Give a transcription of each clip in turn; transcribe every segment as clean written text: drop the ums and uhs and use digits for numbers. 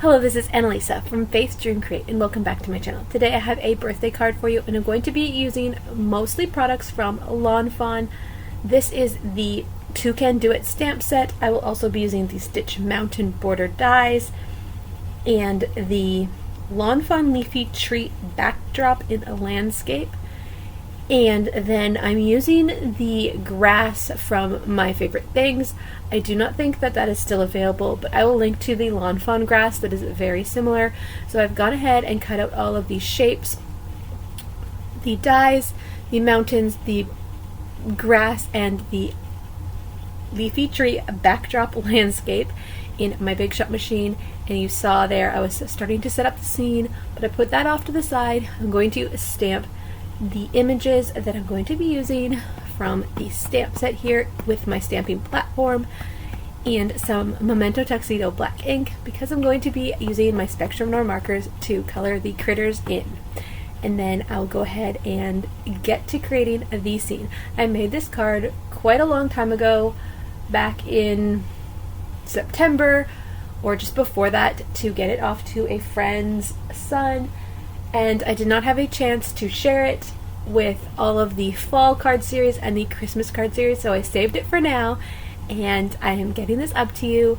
Hello, this is Annalisa from Faith Dream Create, and welcome back to my channel. Today I have a birthday card for you, and I'm going to be using mostly products from Fawn. This is the Toucan Do It stamp set. I will also be using the Stitch Mountain border dies and the Fawn leafy tree backdrop in a landscape. And then I'm using the grass from My Favorite Things. I do not think that is still available, but I will link to the Fawn grass that is very similar. So I've gone ahead and cut out all of these shapes, the dies, the mountains, the grass, and the leafy tree backdrop landscape in my Big Shot machine. And you saw there I was starting to set up the scene, but I put that off to the side. I'm going to stamp the images that I'm going to be using from the stamp set here with my stamping platform and some Memento Tuxedo black ink, because I'm going to be using my Spectrum Noir markers to color the critters in. And then I'll go ahead and get to creating the scene. I made this card quite a long time ago, back in September or just before that, to get it off to a friend's son, and I did not have a chance to share it with all of the fall card series and the Christmas card series, so I saved it for now, and I am getting this up to you.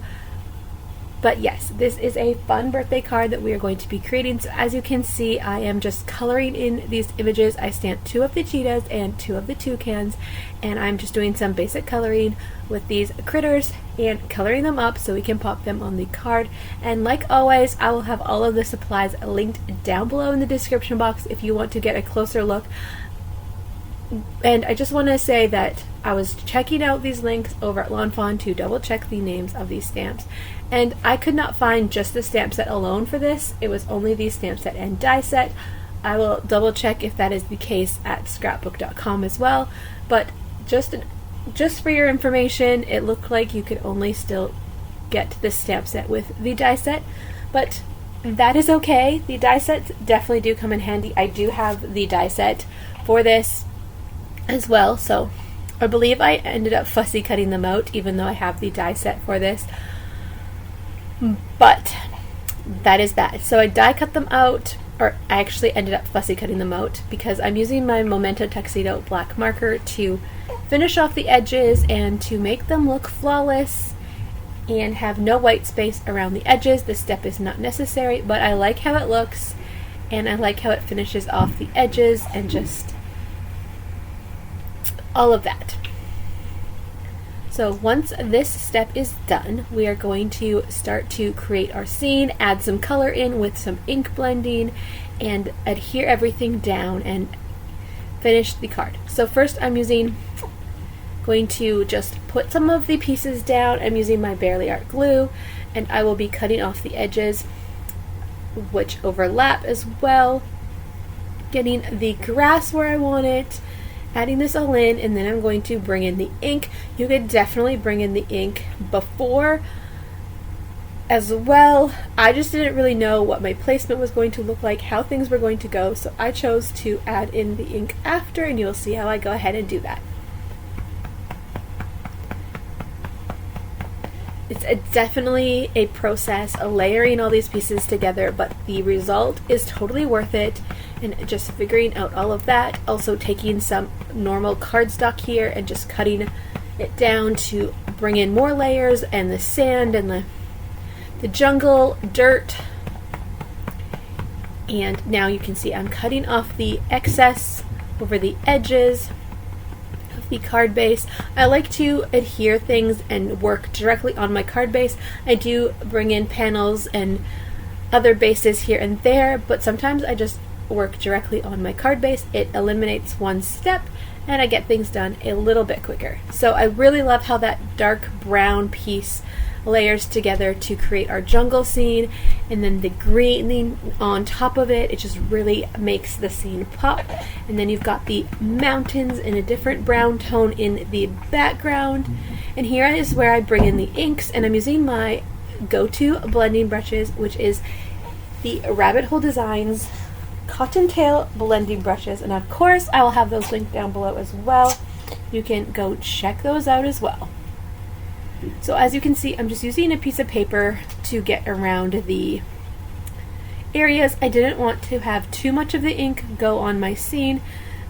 But yes, this is a fun birthday card that we are going to be creating. So as you can see, I am just coloring in these images. I stamped 2 of the cheetahs and 2 of the toucans, and I'm just doing some basic coloring with these critters and coloring them up so we can pop them on the card. And like always, I will have all of the supplies linked down below in the description box if you want to get a closer look. And I just want to say that I was checking out these links over at Fawn to double check the names of these stamps, and I could not find just the stamp set alone for this. It was only the stamp set and die set. I will double check if that is the case at scrapbook.com as well, but just for your information, it looked like you could only still get this stamp set with the die set, but that is okay. The die sets definitely do come in handy. I do have the die set for this as well, so I believe I ended up fussy cutting them out, even though I have the die set for this. But that is that. So I die cut them out, or I actually ended up fussy cutting them out because I'm using my Memento Tuxedo black marker to finish off the edges and to make them look flawless and have no white space around the edges. This step is not necessary, but I like how it looks, and I like how it finishes off the edges and just all of that. So once this step is done, we are going to start to create our scene, add some color in with some ink blending, and adhere everything down and finish the card. So first I'm going to just put some of the pieces down. I'm using my Barely Art glue, and I will be cutting off the edges which overlap as well, getting the grass where I want it, adding this all in, and then I'm going to bring in the ink. You could definitely bring in the ink before as well. I just didn't really know what my placement was going to look like, how things were going to go, so I chose to add in the ink after, and you'll see how I go ahead and do that. It's definitely a process, layering all these pieces together, but the result is totally worth it. And just figuring out all of that, also taking some normal cardstock here and just cutting it down to bring in more layers, and the sand and the jungle dirt. And now you can see I'm cutting off the excess over the edges of the card base. I like to adhere things and work directly on my card base. I do bring in panels and other bases here and there, but sometimes I just work directly on my card base. It eliminates one step and I get things done a little bit quicker. So I really love how that dark brown piece layers together to create our jungle scene, and then the green on top of it, it just really makes the scene pop. And then you've got the mountains in a different brown tone in the background, and here is where I bring in the inks, and I'm using my go-to blending brushes, which is the Rabbit Hole Designs Cottontail blending brushes, and of course I will have those linked down below as well. You can go check those out as well. So as you can see, I'm just using a piece of paper to get around the areas. I didn't want to have too much of the ink go on my scene,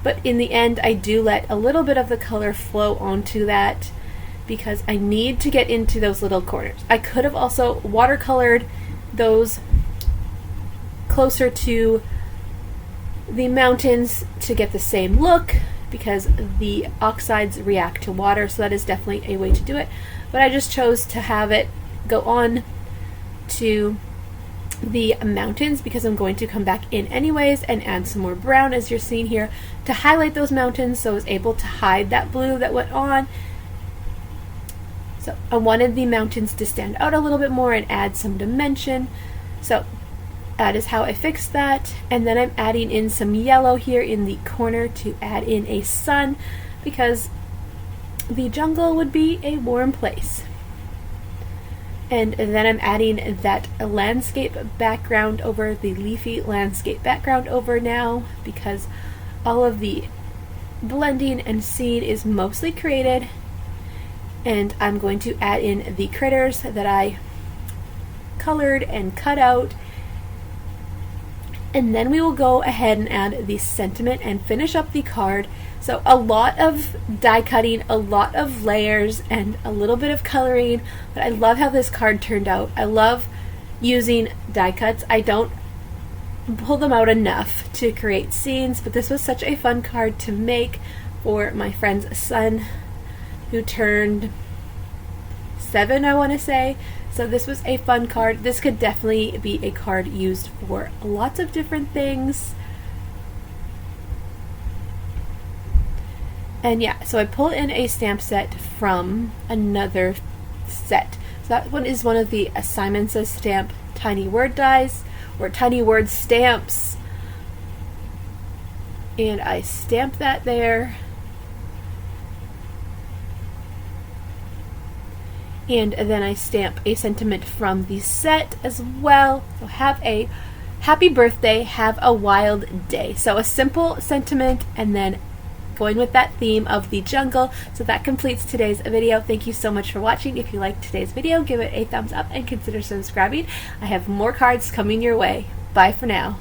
but in the end I do let a little bit of the color flow onto that because I need to get into those little corners. I could have also watercolored those closer to the mountains to get the same look because the oxides react to water, so that is definitely a way to do it. But I just chose to have it go on to the mountains because I'm going to come back in anyways and add some more brown, as you're seeing here, to highlight those mountains, so I was able to hide that blue that went on. So I wanted the mountains to stand out a little bit more and add some dimension. So that is how I fixed that. And then I'm adding in some yellow here in the corner to add in a sun because the jungle would be a warm place. And then I'm adding that landscape background over, the leafy landscape background over now, because all of the blending and scene is mostly created. And I'm going to add in the critters that I colored and cut out. And then we will go ahead and add the sentiment and finish up the card. So a lot of die cutting, a lot of layers, and a little bit of coloring, but I love how this card turned out. I love using die cuts. I don't pull them out enough to create scenes, but this was such a fun card to make for my friend's son who turned 7, I want to say. So this was a fun card. This could definitely be a card used for lots of different things. And yeah, so I pulled in a stamp set from another set. So that one is one of the Simon Says Stamp tiny word dies, or tiny word stamps. And I stamped that there. And then I stamp a sentiment from the set as well. So have a happy birthday, have a wild day. So a simple sentiment and then going with that theme of the jungle. So that completes today's video. Thank you so much for watching. If you liked today's video, give it a thumbs up and consider subscribing. I have more cards coming your way. Bye for now.